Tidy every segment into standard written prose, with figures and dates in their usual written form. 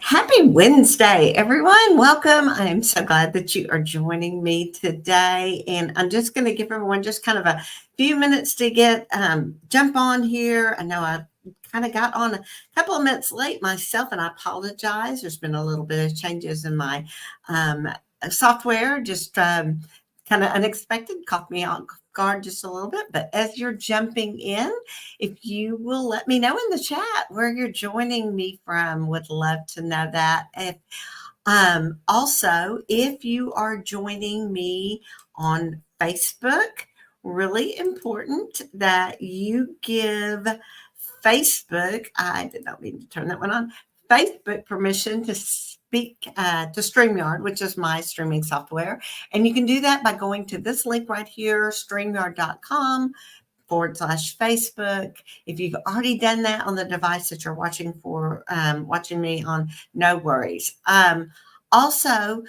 Happy Wednesday, everyone. Welcome. I'm so glad that you are joining me today. And I'm just going to give everyone just kind of a few minutes to get jump on here. I know I kind of got on a couple of minutes late myself, and I apologize. There's been a little bit of changes in my software, just kind of unexpected, caught me off guard just a little bit. But as you're jumping in, if you will let me know in the chat where you're joining me from, would love to know that. If also, if you are joining me on Facebook, really important that you give Facebook, I did not mean to turn that one on, Facebook permission to speak to StreamYard, which is my streaming software. And you can do that by going to this link right here, streamyard.com/Facebook. If you've already done that on the device that you're watching me on, no worries. Also,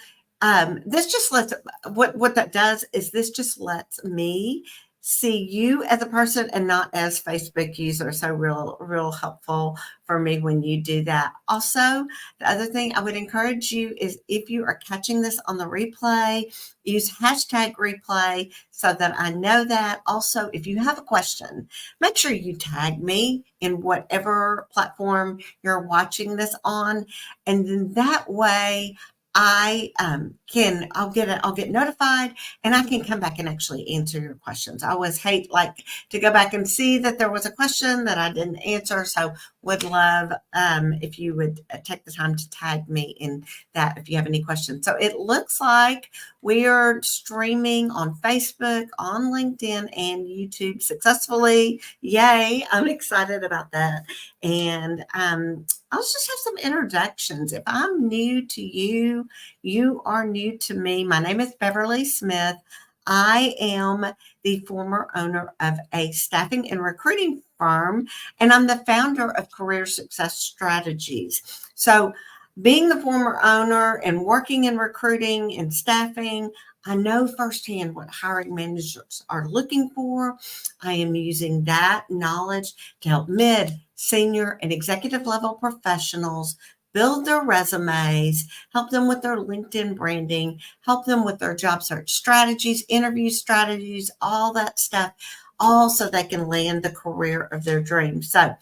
this just lets what that does is this just lets me see you as a person and not as Facebook user. So real helpful for me when you do that. Also, the other thing I would encourage you is if you are catching this on the replay, use hashtag replay so that I know that. Also, if you have a question, make sure you tag me in whatever platform you're watching this on. And then that way I'll get notified and I can come back and actually answer your questions. I always hate to go back and see that there was a question that I didn't answer. So would love if you would take the time to tag me in that if you have any questions. So it looks like we are streaming on Facebook, on LinkedIn, and YouTube successfully. Yay, I'm excited about that. And I'll just have some introductions. If I'm new to you, you are new to me. My name is Beverly Smith. I am the former owner of a staffing and recruiting firm, and I'm the founder of Career Success Strategies. So being the former owner and working in recruiting and staffing, I know firsthand what hiring managers are looking for. I am using that knowledge to help mid, senior, and executive level professionals build their resumes, help them with their LinkedIn branding, help them with their job search strategies, interview strategies, all that stuff, all so they can land the career of their dreams. So,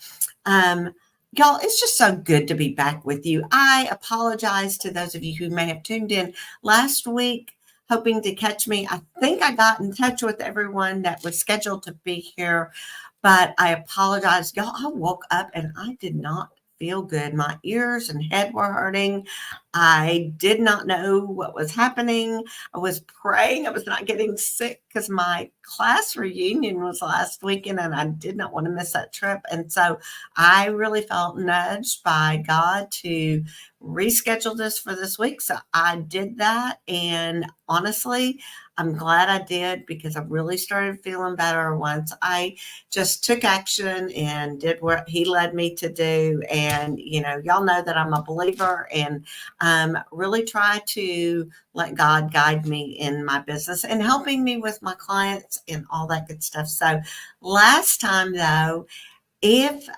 y'all, it's just so good to be back with you. I apologize to those of you who may have tuned in last week, hoping to catch me. I think I got in touch with everyone that was scheduled to be here, but I apologize. Y'all, I woke up and I did not feel good. My ears and head were hurting. I did not know what was happening. I was praying I was not getting sick because my class reunion was last weekend and I did not want to miss that trip. And so I really felt nudged by God to reschedule this for this week. So I did that. And honestly, I'm glad I did because I really started feeling better once I just took action and did what he led me to do. And, y'all know that I'm a believer and really try to let God guide me in my business and helping me with my clients and all that good stuff. So last time though, if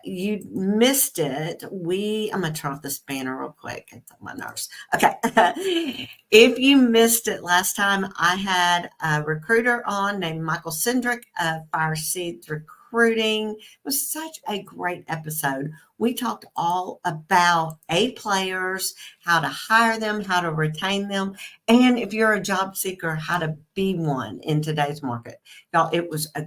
you missed it, I'm going to turn off this banner real quick. It's on my nerves. Okay. If you missed it last time, I had a recruiter on named Michael Cindric of Fire Seeds Recruiting. It was such a great episode. We talked all about A players, how to hire them, how to retain them, and if you're a job seeker, how to be one in today's market. Y'all, it was a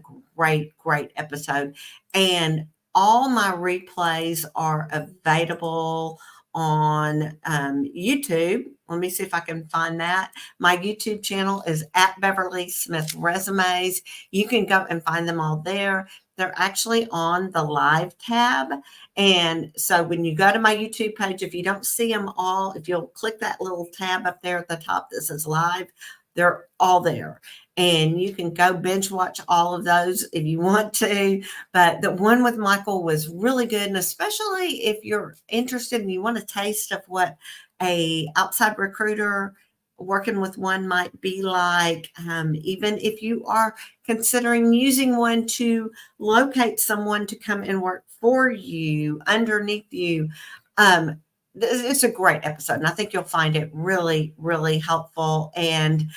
great episode. And all my replays are available on YouTube. Let me see if I can find that. My YouTube channel is at Beverly Smith Resumes. You can go and find them all there. They're actually on the live tab. And so when you go to my YouTube page, if you don't see them all, if you'll click that little tab up there at the top that says live, they're all there. And you can go binge watch all of those if you want to. But the one with Michael was really good. And especially if you're interested and you want a taste of what a outside recruiter working with one might be like, even if you are considering using one to locate someone to come and work for you, underneath you, Um, it's a great episode, and I think you'll find it really, really helpful. And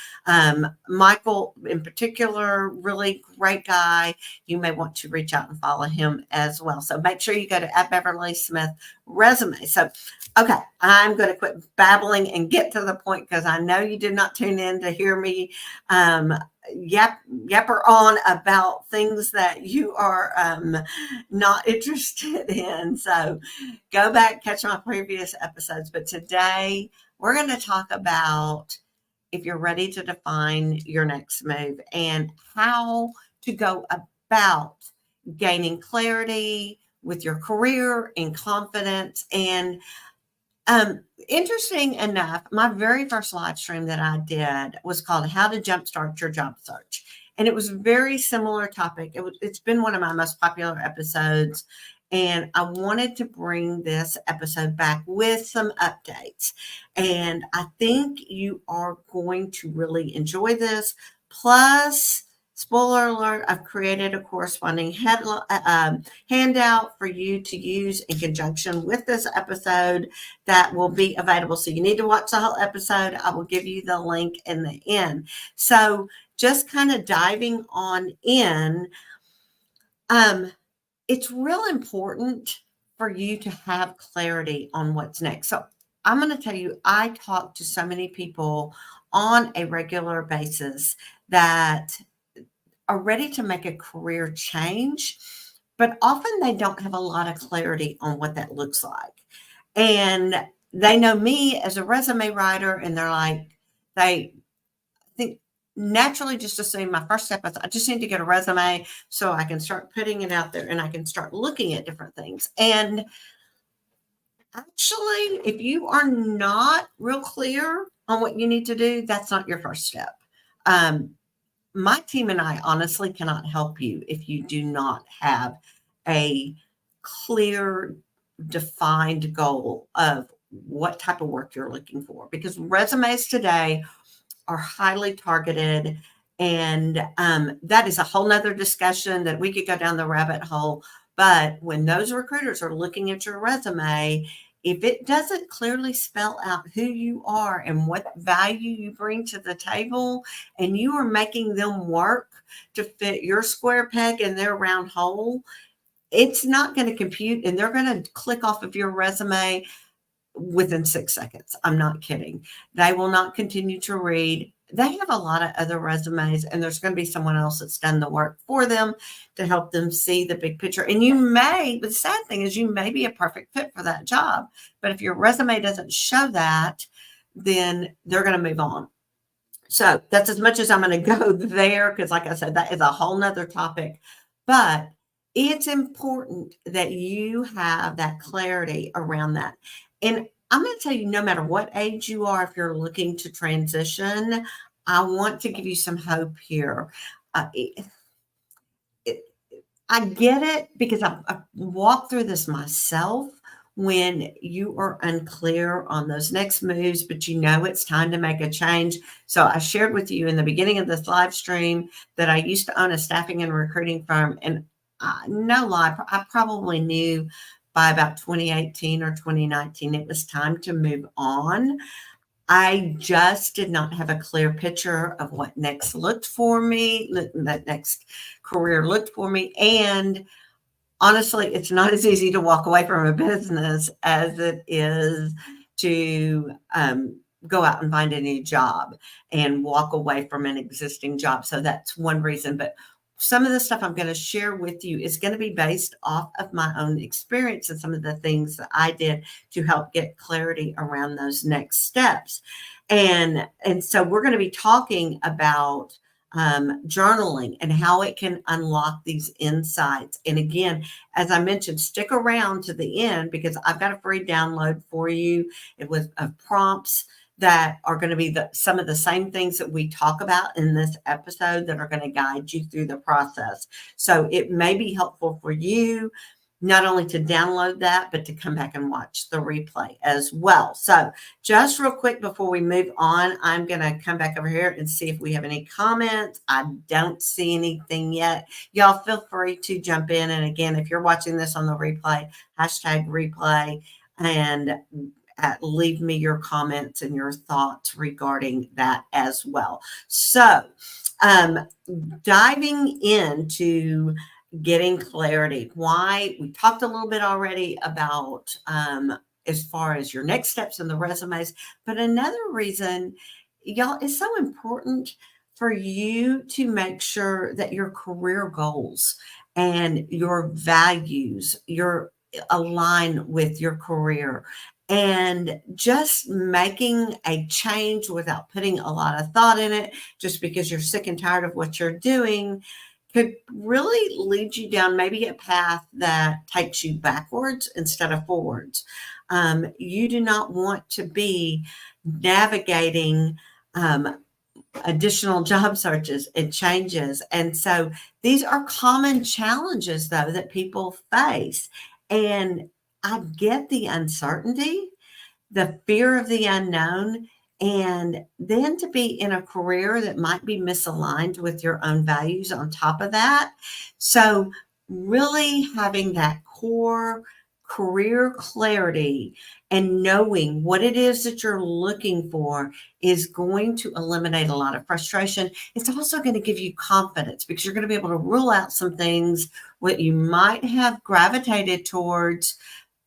Michael, in particular, really great guy. You may want to reach out and follow him as well. So make sure you go to @BeverlySmith Resume. So, okay, I'm going to quit babbling and get to the point because I know you did not tune in to hear me yapper on about things that you are not interested in. So go back, catch my previous episodes. But today we're going to talk about if you're ready to define your next move and how to go about gaining clarity with your career and confidence. And interesting enough, my very first live stream that I did was called How to Jumpstart Your Job Search. And it was a very similar topic. It's been one of my most popular episodes. And I wanted to bring this episode back with some updates. And I think you are going to really enjoy this. Plus, spoiler alert, I've created a corresponding handout for you to use in conjunction with this episode that will be available. So you need to watch the whole episode. I will give you the link in the end. So just kind of diving on in, it's real important for you to have clarity on what's next. So I'm going to tell you, I talk to so many people on a regular basis that are ready to make a career change, but often they don't have a lot of clarity on what that looks like. And they know me as a resume writer, and they're like, they think naturally just assume my first step is I just need to get a resume so I can start putting it out there and I can start looking at different things. And actually, if you are not real clear on what you need to do, that's not your first step. My team and I honestly cannot help you if you do not have a clear, defined goal of what type of work you're looking for, because resumes today are highly targeted. And that is a whole nother discussion that we could go down the rabbit hole. But when those recruiters are looking at your resume, if it doesn't clearly spell out who you are and what value you bring to the table, and you are making them work to fit your square peg in their round hole, it's not going to compute, and they're going to click off of your resume within 6 seconds. I'm not kidding. They will not continue to read. They have a lot of other resumes, and there's going to be someone else that's done the work for them to help them see the big picture. And but the sad thing is you may be a perfect fit for that job, but if your resume doesn't show that, then they're going to move on. So that's as much as I'm going to go there, because like I said, that is a whole nother topic. But it's important that you have that clarity around that. And I'm going to tell you, no matter what age you are, if you're looking to transition, I want to give you some hope here. I get it, because I've walked through this myself. When you are unclear on those next moves, but you know it's time to make a change. So I shared with you in the beginning of this live stream that I used to own a staffing and recruiting firm. And no lie, I probably knew by about 2018 or 2019, it was time to move on. I just did not have a clear picture of what next looked for me, that next career looked for me. And honestly, it's not as easy to walk away from a business as it is to go out and find a new job and walk away from an existing job. So that's one reason. But some of the stuff I'm going to share with you is going to be based off of my own experience and some of the things that I did to help get clarity around those next steps. And so we're going to be talking about journaling and how it can unlock these insights. And again, as I mentioned, stick around to the end, because I've got a free download for you. It was of prompts that are going to be some of the same things that we talk about in this episode that are going to guide you through the process. So it may be helpful for you not only to download that, but to come back and watch the replay as well. So just real quick before we move on, I'm going to come back over here and see if we have any comments. I don't see anything yet. Y'all feel free to jump in. And again, if you're watching this on the replay, #replay. and leave me your comments and your thoughts regarding that as well. So, um, diving into getting clarity, why we talked a little bit already about as far as your next steps in the resumes, but another reason, y'all, it's so important for you to make sure that your career goals and your values, your align with your career, and just making a change without putting a lot of thought in it just because you're sick and tired of what you're doing could really lead you down maybe a path that takes you backwards instead of forwards. You do not want to be navigating additional job searches and changes. And so these are common challenges, though, that people face. And I get the uncertainty, the fear of the unknown, and then to be in a career that might be misaligned with your own values on top of that. So, really having that core career clarity and knowing what it is that you're looking for is going to eliminate a lot of frustration. It's also going to give you confidence because you're going to be able to rule out some things what you might have gravitated towards,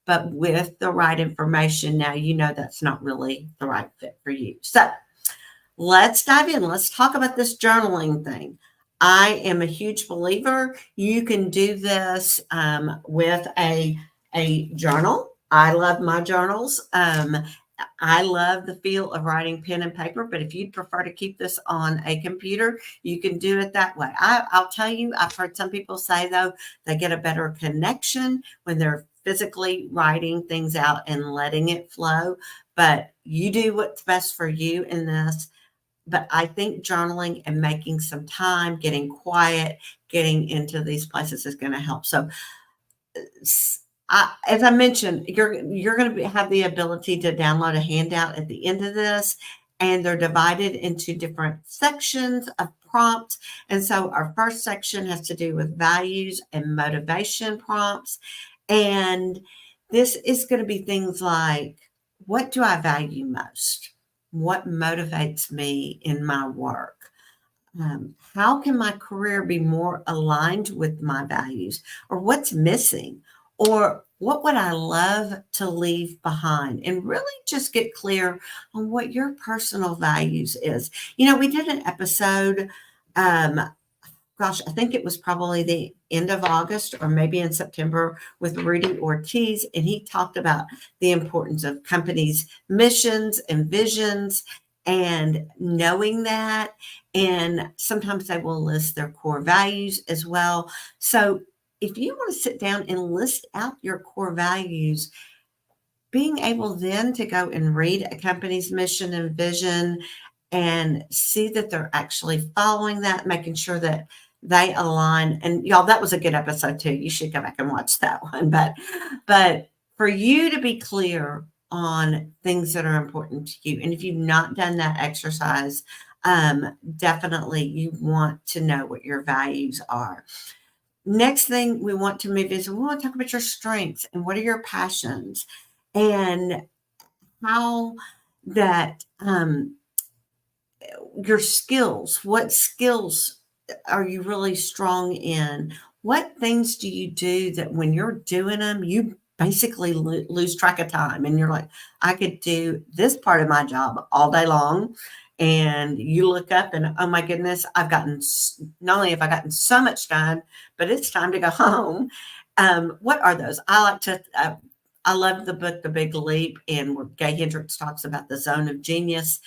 but with the right information, now you know that's not really the right fit for you. So let's dive in. Let's talk about this journaling thing. I am a huge believer. You can do this with a journal. I love my journals. I love the feel of writing pen and paper, but if you'd prefer to keep this on a computer, you can do it that way. I'll tell you, I've heard some people say, though, they get a better connection when they're physically writing things out and letting it flow. But you do what's best for you in this. But I think journaling and making some time, getting quiet, getting into these places is going to help. So as I mentioned, you're going to have the ability to download a handout at the end of this, and they're divided into different sections of prompts. And so our first section has to do with values and motivation prompts. And this is going to be things like, what do I value most? What motivates me in my work? How can my career be more aligned with my values? Or what's missing? Or what would I love to leave behind? And really just get clear on what your personal values is. You know, we did an episode, um, gosh, I think it was probably the end of August or maybe in September with Rudy Ortiz, and he talked about the importance of companies' missions and visions and knowing that. And sometimes they will list their core values as well. So if you want to sit down and list out your core values, being able then to go and read a company's mission and vision and see that they're actually following that, making sure that they align. And y'all, that was a good episode too. You should go back and watch that one. But for you to be clear on things that are important to you, and if you've not done that exercise, definitely you want to know what your values are. Next thing we want to move is we want to talk about your strengths and what are your passions and how that your skills, what skills are you really strong in? What things do you do that when you're doing them, you basically lose track of time and you're like, I could do this part of my job all day long. And you look up and, oh my goodness, not only have I gotten so much done, but it's time to go home. What are those? I love the book, The Big Leap, and where Gay Hendricks talks about the zone of genius.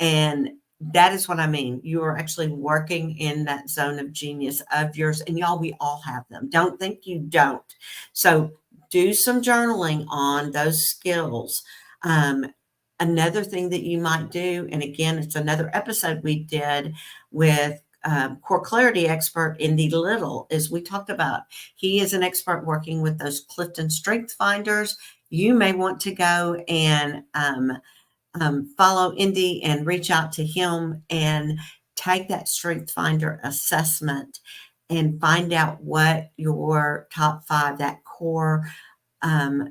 And that is what I mean. You are actually working in that zone of genius of yours. And y'all, we all have them. Don't think you don't. So do some journaling on those skills. Another thing that you might do, and again, it's another episode we did with core clarity expert Indy Little, is we talked about, he is an expert working with those Clifton Strength Finders. You may want to go and follow Indy and reach out to him and take that Strength Finder assessment and find out what your top 5, that core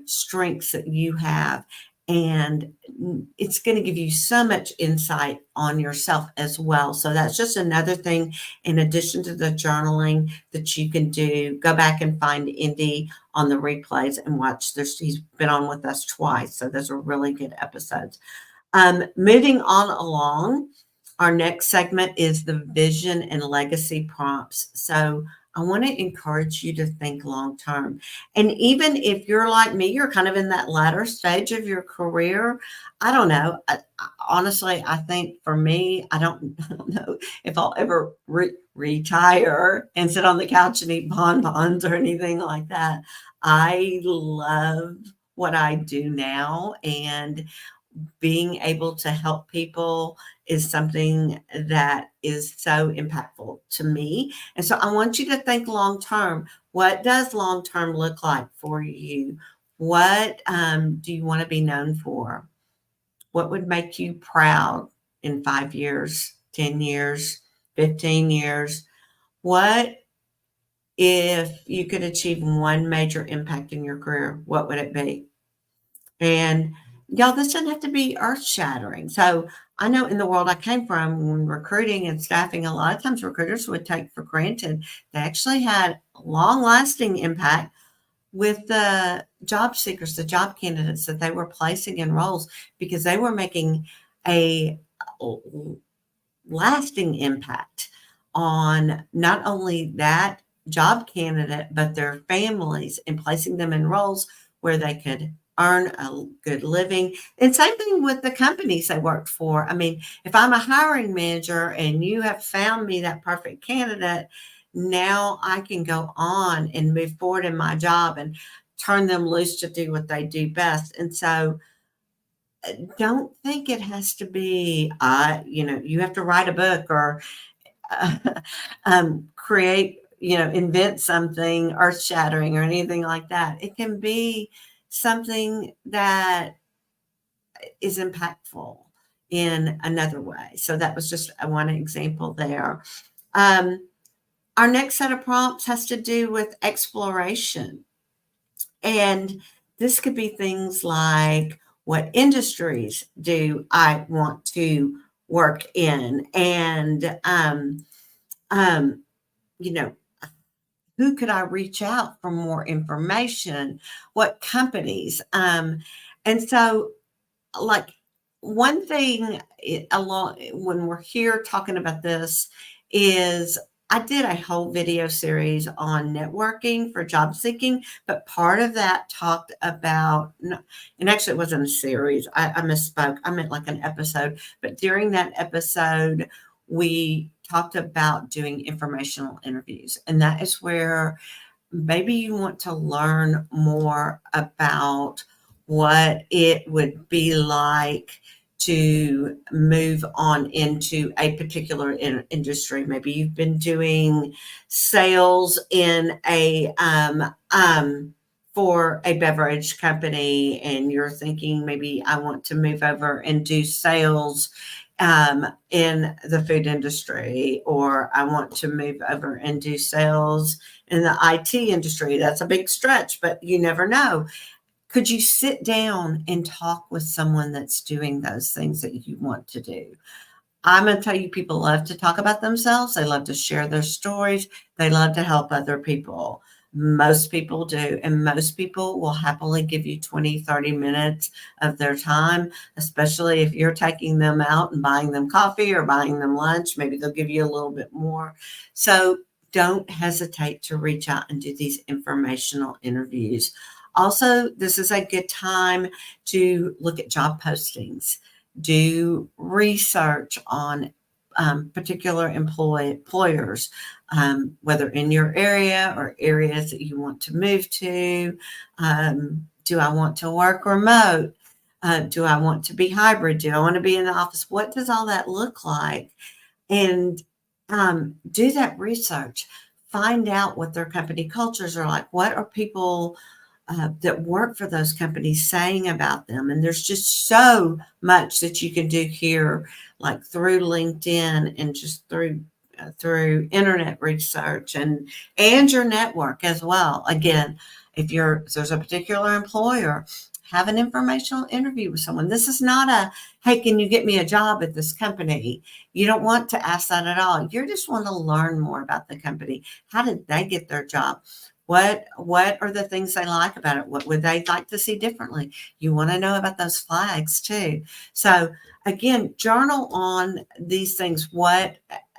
strengths that you have. And it's going to give you so much insight on yourself as well. So that's just another thing, in addition to the journaling, that you can do. Go back and find Indy on the replays and watch this. He's been on with us twice. So those are really good episodes. Moving on along, our next segment is the vision and legacy prompts. So I want to encourage you to think long term. And even if you're like me, you're kind of in that latter stage of your career. I don't know. Honestly, I think for me, I don't know if I'll ever retire and sit on the couch and eat bonbons or anything like that. I love what I do now, and being able to help people is something that is so impactful to me. And so I want you to think long term. What does long term look like for you? What do you want to be known for? What would make you proud in 5 years, 10 years, 15 years? What if you could achieve one major impact in your career? What would it be? And y'all, this doesn't have to be earth shattering. So I know in the world I came from, when recruiting and staffing, a lot of times recruiters would take for granted they actually had long lasting impact with the job seekers, the job candidates that they were placing in roles, because they were making a lasting impact on not only that job candidate, but their families, and placing them in roles where they could earn a good living. And same thing with the companies they worked for. I mean, if I'm a hiring manager and you have found me that perfect candidate, now I can go on and move forward in my job and turn them loose to do what they do best. And so don't think it has to be, you have to write a book or create, invent something earth shattering or anything like that. It can be something that is impactful in another way. So that was just one example there. Our next set of prompts has to do with exploration. And this could be things like, what industries do I want to work in? And, you know, who could I reach out for more information? What companies? And so, like, one thing along when we're here talking about this is, I did a whole video series on networking for job seeking, but part of that talked about, and actually it wasn't a series. I misspoke. I meant like an episode. But during that episode, we talked about doing informational interviews. And that is where maybe you want to learn more about what it would be like to move on into a particular industry. Maybe you've been doing sales in for a beverage company, and you're thinking, maybe I want to move over and do sales in the food industry, or I want to move over and do sales in the IT industry. That's a big stretch, but you never know. Could you sit down and talk with someone that's doing those things that you want to do? I'm going to tell you, people love to talk about themselves. They love to share their stories. They love to help other people. Most people do. And most people will happily give you 20, 30 minutes of their time, especially if you're taking them out and buying them coffee or buying them lunch. Maybe they'll give you a little bit more. So don't hesitate to reach out and do these informational interviews. Also, this is a good time to look at job postings. Do research on particular employers, whether in your area or areas that you want to move to. Do I want to work remote? Do I want to be hybrid? Do I want to be in the office? What does all that look like? And do that research. Find out what their company cultures are like. What are people that work for those companies saying about them? And there's just so much that you can do here, like through LinkedIn and just through internet research and your network as well. Again, If there's a particular employer, have an informational interview with someone. This is not a, hey, can you get me a job at this company? You don't want to ask that at all. You just want to learn more about the company. How did they get their job? What are the things they like about it? What would they like to see differently? You want to know about those flags too. So again, journal on these things.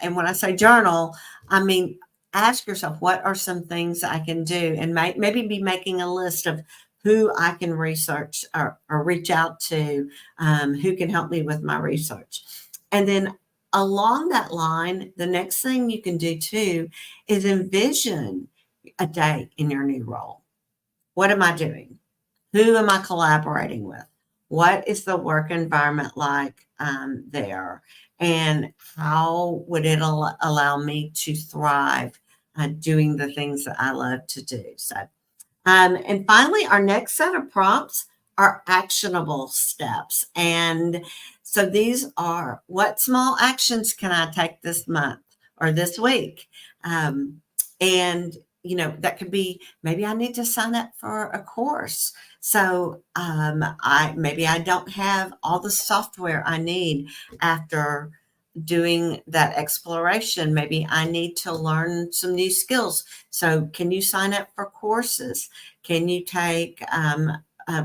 And when I say journal, I mean, ask yourself, what are some things I can do? And maybe be making a list of who I can research or reach out to, who can help me with my research. And then along that line, the next thing you can do too is envision a day in your new role. What am I doing? Who am I collaborating with? What is the work environment like there? And how would it allow me to thrive doing the things that I love to do? So, and finally, our next set of prompts are actionable steps. And so these are, what small actions can I take this month or this week? And that could be, maybe I need to sign up for a course. So maybe I don't have all the software I need after doing that exploration. Maybe I need to learn some new skills. So can you sign up for courses? Can you take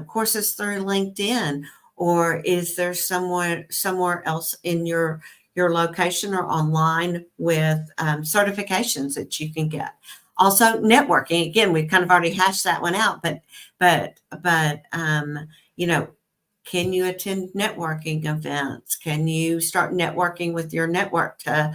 courses through LinkedIn? Or is there somewhere else in your location or online with certifications that you can get? Also, networking. Again, we've kind of already hashed that one out, but can you attend networking events? Can you start networking with your network to,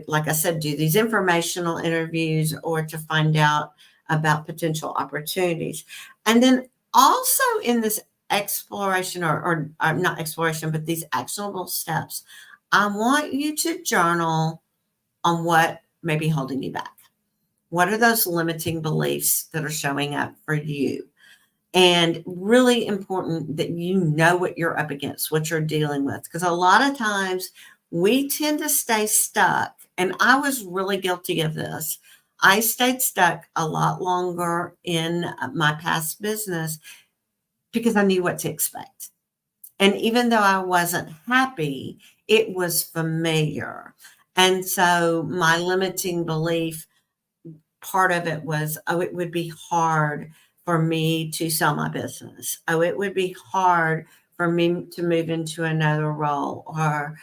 like I said, do these informational interviews or to find out about potential opportunities? And then also in this exploration or not exploration, but these actionable steps, I want you to journal on what may be holding you back. What are those limiting beliefs that are showing up for you? And really important that you know what you're up against, what you're dealing with. Because a lot of times we tend to stay stuck. And I was really guilty of this. I stayed stuck a lot longer in my past business because I knew what to expect. And even though I wasn't happy, it was familiar. And so my limiting belief, part of it was, oh, it would be hard for me to sell my business. Oh, it would be hard for me to move into another role. Or,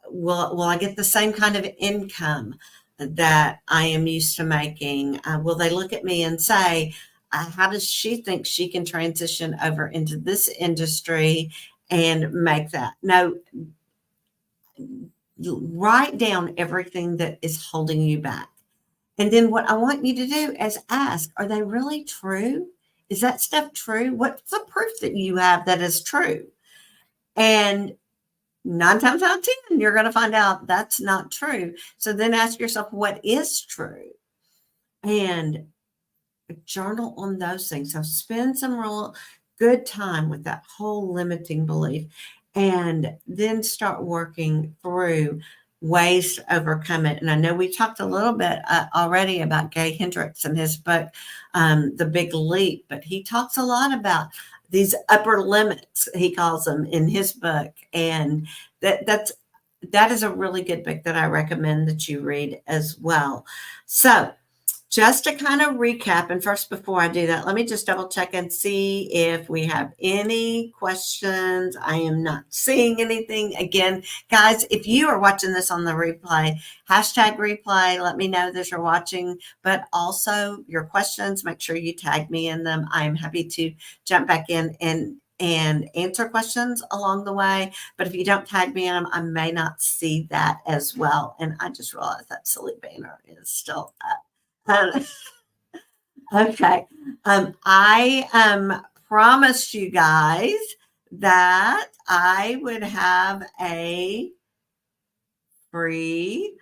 will I get the same kind of income that I am used to making? Will they look at me and say, how does she think she can transition over into this industry and make that? No, write down everything that is holding you back. And then what I want you to do is ask, are they really true? Is that stuff true? What's the proof that you have that is true? And 9 times out of 10, you're going to find out that's not true. So then ask yourself, what is true? And journal on those things. So spend some real good time with that whole limiting belief, and then start working through ways to overcome it. And I know we talked a little bit already about Gay Hendricks and his book, The Big Leap, but he talks a lot about these upper limits, he calls them, in his book. And that is a really good book that I recommend that you read as well. So just to kind of recap, and first, before I do that, let me just double check and see if we have any questions. I am not seeing anything. Again, guys, if you are watching this on the replay, hashtag replay, let me know that you're watching, but also your questions, make sure you tag me in them. I am happy to jump back in and answer questions along the way. But if you don't tag me in them, I may not see that as well. And I just realized that silly banner is still up. Okay. I promised you guys that I would have a free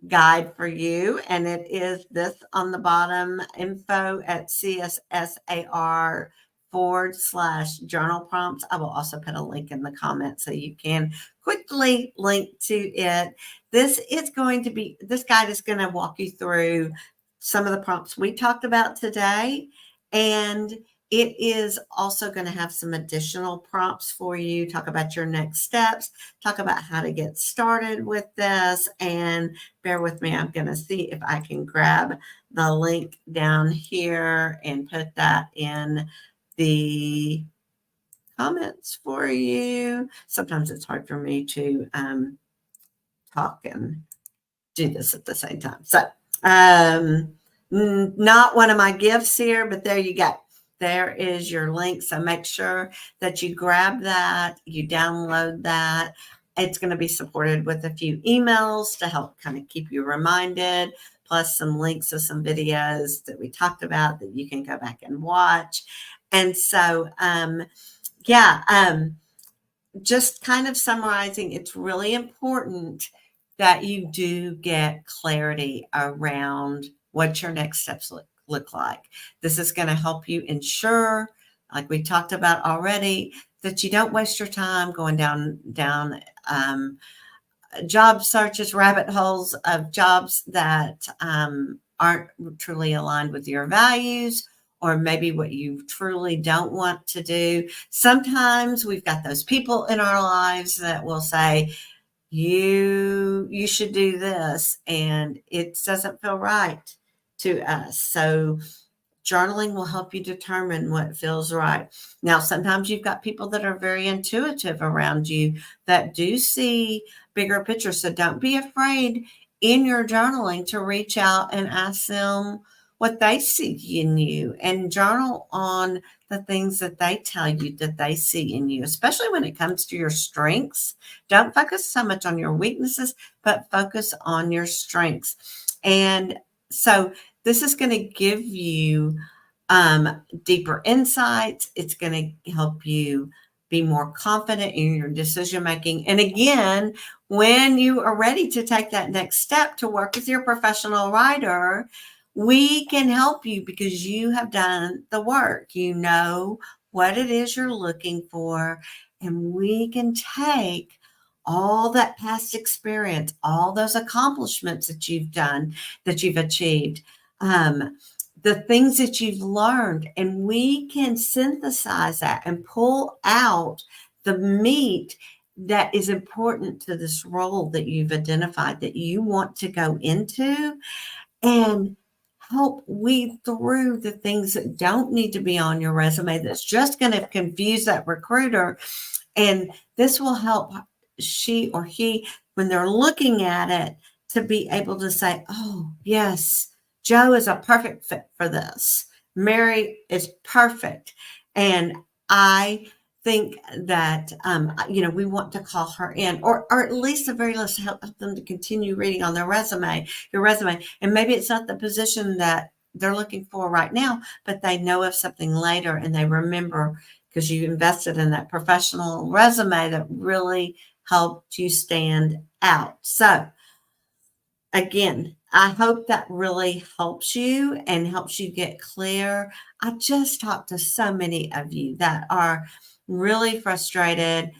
guide for you, and it is this on the bottom, info@cssar/journal prompts. I will also put a link in the comments so you can quickly link to it. This guide is going to walk you through some of the prompts we talked about today. And it is also going to have some additional prompts for you. Talk about your next steps, talk about how to get started with this. And bear with me, I'm going to see if I can grab the link down here and put that in the comments for you. Sometimes it's hard for me to talk and do this at the same time. So, not one of my gifts here, but there you go. There is your link. So make sure that you grab that, you download that. It's going to be supported with a few emails to help kind of keep you reminded, plus some links to some videos that we talked about that you can go back and watch. And so, just kind of summarizing, it's really important that you do get clarity around what your next steps look like. This is going to help you ensure, like we talked about already, that you don't waste your time going down job searches, rabbit holes of jobs that aren't truly aligned with your values, or maybe what you truly don't want to do. Sometimes we've got those people in our lives that will say, you should do this, and it doesn't feel right to us. So journaling will help you determine what feels right. Now, sometimes you've got people that are very intuitive around you that do see bigger pictures. So don't be afraid in your journaling to reach out and ask them what they see in you, and journal on the things that they tell you that they see in you, especially when it comes to your strengths. Don't focus so much on your weaknesses, but focus on your strengths. And so this is going to give you deeper insights. It's going to help you be more confident in your decision making. And again, when you are ready to take that next step to work with your professional writer, we can help you because you have done the work. You know what it is you're looking for, and we can take all that past experience, all those accomplishments that you've done, that you've achieved, the things that you've learned, and we can synthesize that and pull out the meat that is important to this role that you've identified that you want to go into, and help weed through the things that don't need to be on your resume that's just going to confuse that recruiter. And this will help she or he, when they're looking at it, to be able to say, oh, yes, Joe is a perfect fit for this. Mary is perfect. And I think that, we want to call her in, or at least the very least help them to continue reading on your resume. And maybe it's not the position that they're looking for right now, but they know of something later and they remember because you invested in that professional resume that really helped you stand out. So again, I hope that really helps you and helps you get clear. I just talked to so many of you that are really frustrated.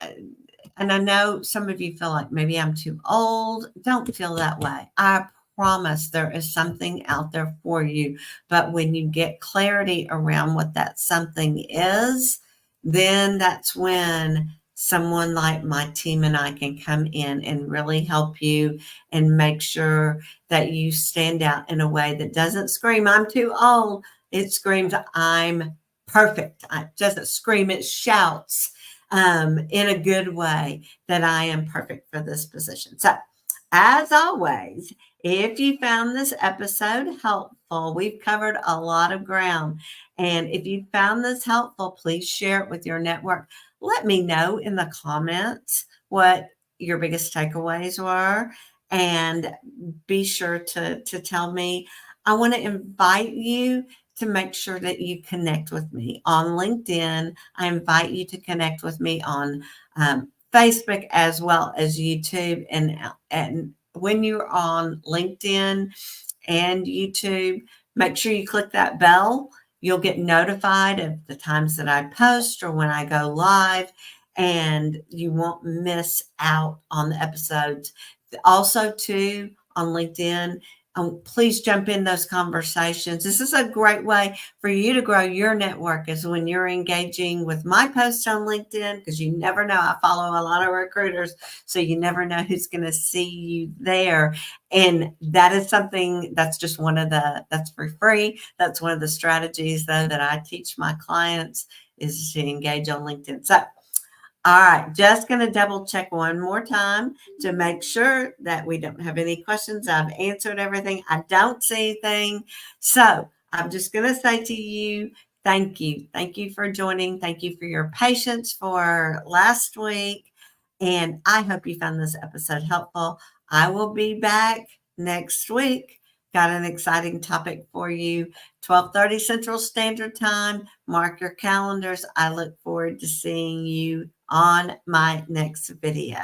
And I know some of you feel like maybe I'm too old. Don't feel that way. I promise there is something out there for you. But when you get clarity around what that something is, then that's when someone like my team and I can come in and really help you and make sure that you stand out in a way that doesn't scream, I'm too old. It screams, I'm perfect. It doesn't scream, it shouts in a good way that I am perfect for this position. So as always, if you found this episode helpful, we've covered a lot of ground. And if you found this helpful, please share it with your network. Let me know in the comments what your biggest takeaways were, and be sure to tell me. I want to invite you to make sure that you connect with me on LinkedIn. I invite you to connect with me on Facebook as well as YouTube. And when you're on LinkedIn and YouTube, make sure you click that bell. You'll get notified of the times that I post or when I go live, and you won't miss out on the episodes. Also, too, on LinkedIn, please jump in those conversations. This is a great way for you to grow your network, is when you're engaging with my posts on LinkedIn, because you never know. I follow a lot of recruiters, so you never know who's going to see you there. And that is something that's just that's for free. That's one of the strategies, though, that I teach my clients, is to engage on LinkedIn. So, all right, just going to double check one more time to make sure that we don't have any questions. I've answered everything. I don't see anything. So I'm just going to say to you, thank you. Thank you for joining. Thank you for your patience for last week. And I hope you found this episode helpful. I will be back next week. Got an exciting topic for you. 12:30 Central Standard Time. Mark your calendars. I look forward to seeing you on my next video.